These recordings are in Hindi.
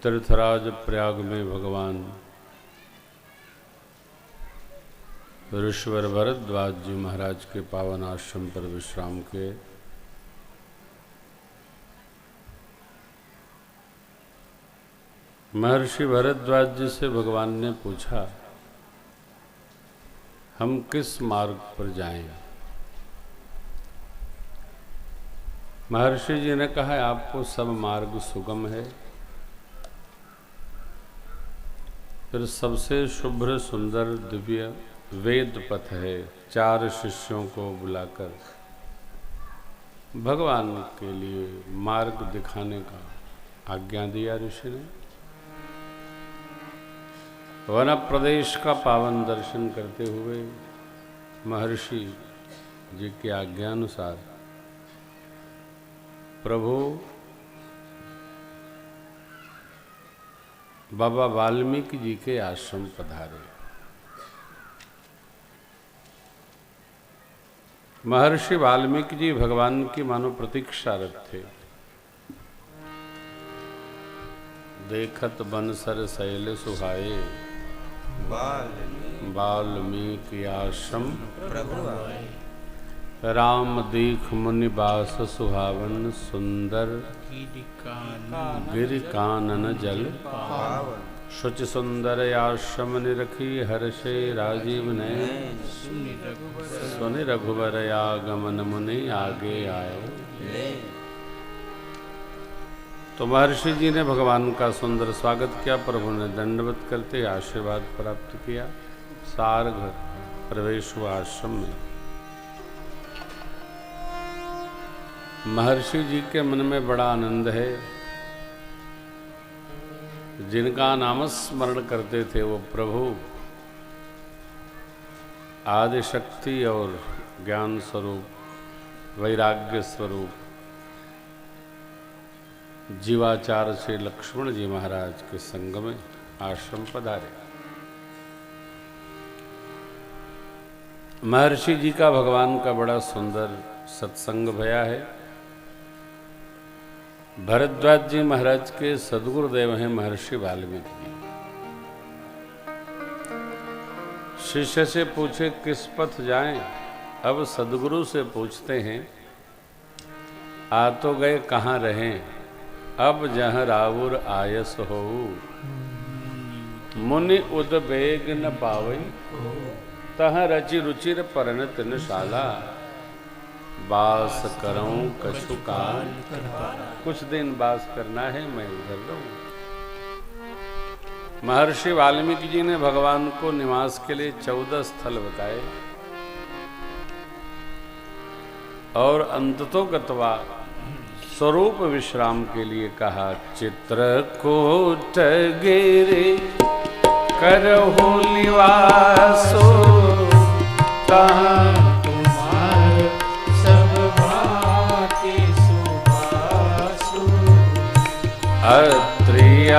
तीर्थराज प्रयाग में भगवान ऋषिवर भरद्वाज जी महाराज के पावन आश्रम पर विश्राम किए। महर्षि भरद्वाज जी से भगवान ने पूछा, हम किस मार्ग पर जाएं? महर्षि जी ने कहा, आपको सब मार्ग सुगम है। फिर सबसे शुभ्र सुंदर दिव्य वेद पथ है। 4 शिष्यों को बुलाकर भगवान के लिए मार्ग दिखाने का आज्ञा दिया ऋषि ने। वन प्रदेश का पावन दर्शन करते हुए महर्षि जी की आज्ञानुसार प्रभु बाबा वाल्मीकि जी के आश्रम पधारे। महर्षि वाल्मीकि जी भगवान की मानो प्रतीक्षारत थे। देखत बनसर शैल सुहाए, वाल्मीकि आश्रम प्रभु आए। राम दीख मुनि बास सुहावन, सुंदर गिर कानन जल पावन। शुचि सुंदर आश्रम निरखी, हर्षे राजीव ने सुनि रघुवर आगमन, मुनि आगे आयो। तो महर्षि जी ने भगवान का सुंदर स्वागत किया। प्रभु ने दंडवत करते आशीर्वाद प्राप्त किया। सार्ग प्रवेश हुआ आश्रम में। महर्षि जी के मन में बड़ा आनंद है। जिनका नामस्मरण करते थे वो प्रभु आदि शक्ति और ज्ञान स्वरूप, वैराग्य स्वरूप जीवाचार से लक्ष्मण जी महाराज के संग में आश्रम पधारे। महर्षि जी का भगवान का बड़ा सुंदर सत्संग भया है। भरद्वाज जी महाराज के सदगुरुदेव हैं महर्षि वाल्मीकि जी। शिष्य से पूछे किस पथ जाएं? अब सदगुरु से पूछते हैं, आ तो गए कहाँ रहें? अब जहाँ रावुर आयस हो, मुनि उदबेग न पावई, तहाँ रचि रुचिर परनत न शाला, बास करऊं कछु काल। कुछ दिन बास करना है, मैं उधर रहूं। महर्षि वाल्मीकि जी ने भगवान को निवास के लिए 14 स्थल बताए और अंततोगत्वा स्वरूप विश्राम के लिए कहा, चित्रकूट गिरि करहु निवासो, तहाँ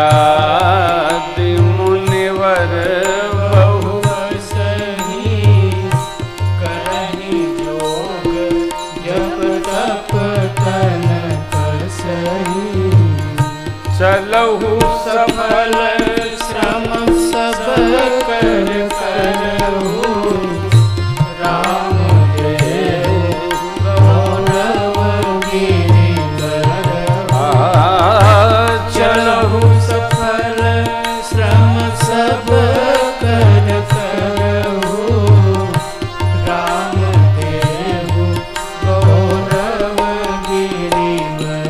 अत्रियादि मुनिवर बहु सही, करहि योग जप तप तन सही। चलहु सफल श्रम सब कर करहु, राम देव गौरव गिरिवर। चलहु सफल श्रम सब कर करहु, राम देव गौरव गिरिवर।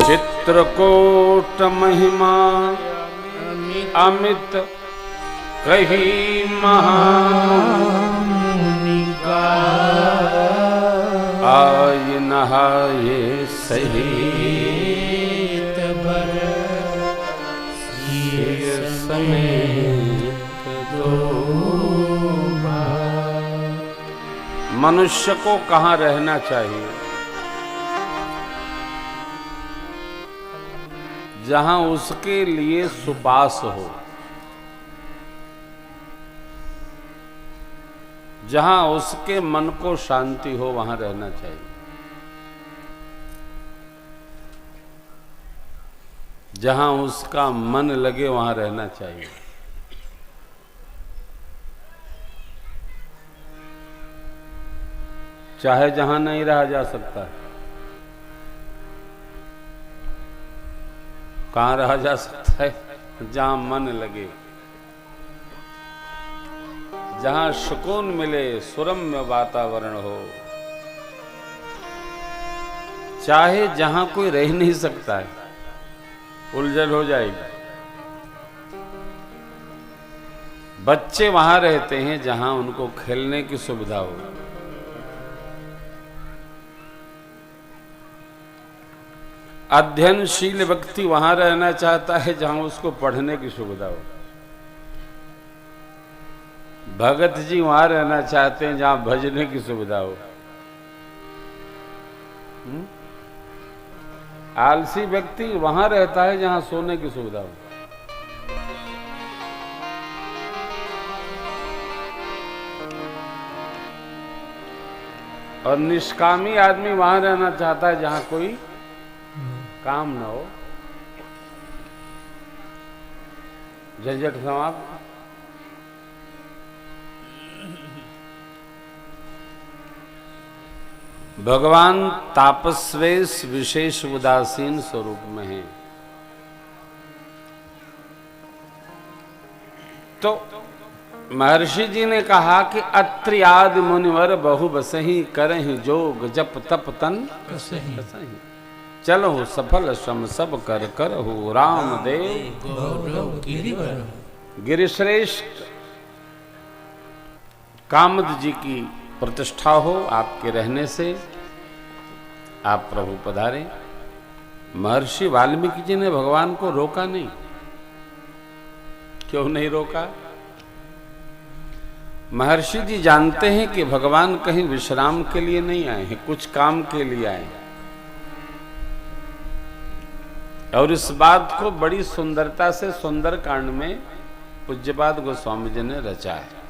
चित्रकूट महिमा अमित कही महामुनि का, आय नहाये सहित बर समेत दो। मनुष्य को कहाँ रहना चाहिए? जहां उसके लिए सुबास हो, जहां उसके मन को शांति हो, वहां रहना चाहिए। जहां उसका मन लगे वहां रहना चाहिए। चाहे जहां नहीं रहा जा सकता है, कहां रहा जा सकता है? जहां मन लगे, जहां सुकून मिले, सुरम्य वातावरण हो। चाहे जहां कोई रह नहीं सकता है, उलझन हो जाएगी। बच्चे वहां रहते हैं जहां उनको खेलने की सुविधा हो। अध्ययनशील व्यक्ति वहां रहना चाहता है जहां उसको पढ़ने की सुविधा हो। भगत जी वहां रहना चाहते हैं जहां भजने की सुविधा हो। आलसी व्यक्ति वहां रहता है जहां सोने की सुविधा हो। और निष्कामी आदमी वहां रहना चाहता है जहां कोई काम ना हो, झंझट समाप्त। भगवान तापस्वेश विशेष उदासीन स्वरूप में है। तो महर्षि जी ने कहा कि अत्रि आदि मुनिवर बहु बसहि करहि जोग जप तप तन कसहि। चलो सफल श्रम सब कर करहु रामदेव गिरिश्रेष्ठ। कामद जी की प्रतिष्ठा हो आपके रहने से, आप प्रभु पधारे। महर्षि वाल्मीकि जी ने भगवान को रोका नहीं। क्यों नहीं रोका? महर्षि जी जानते हैं कि भगवान कहीं विश्राम के लिए नहीं आए हैं, कुछ काम के लिए आए हैं। और इस बात को बड़ी सुंदरता से सुंदर कांड में पूज्यपाद गोस्वामी जी ने रचा है।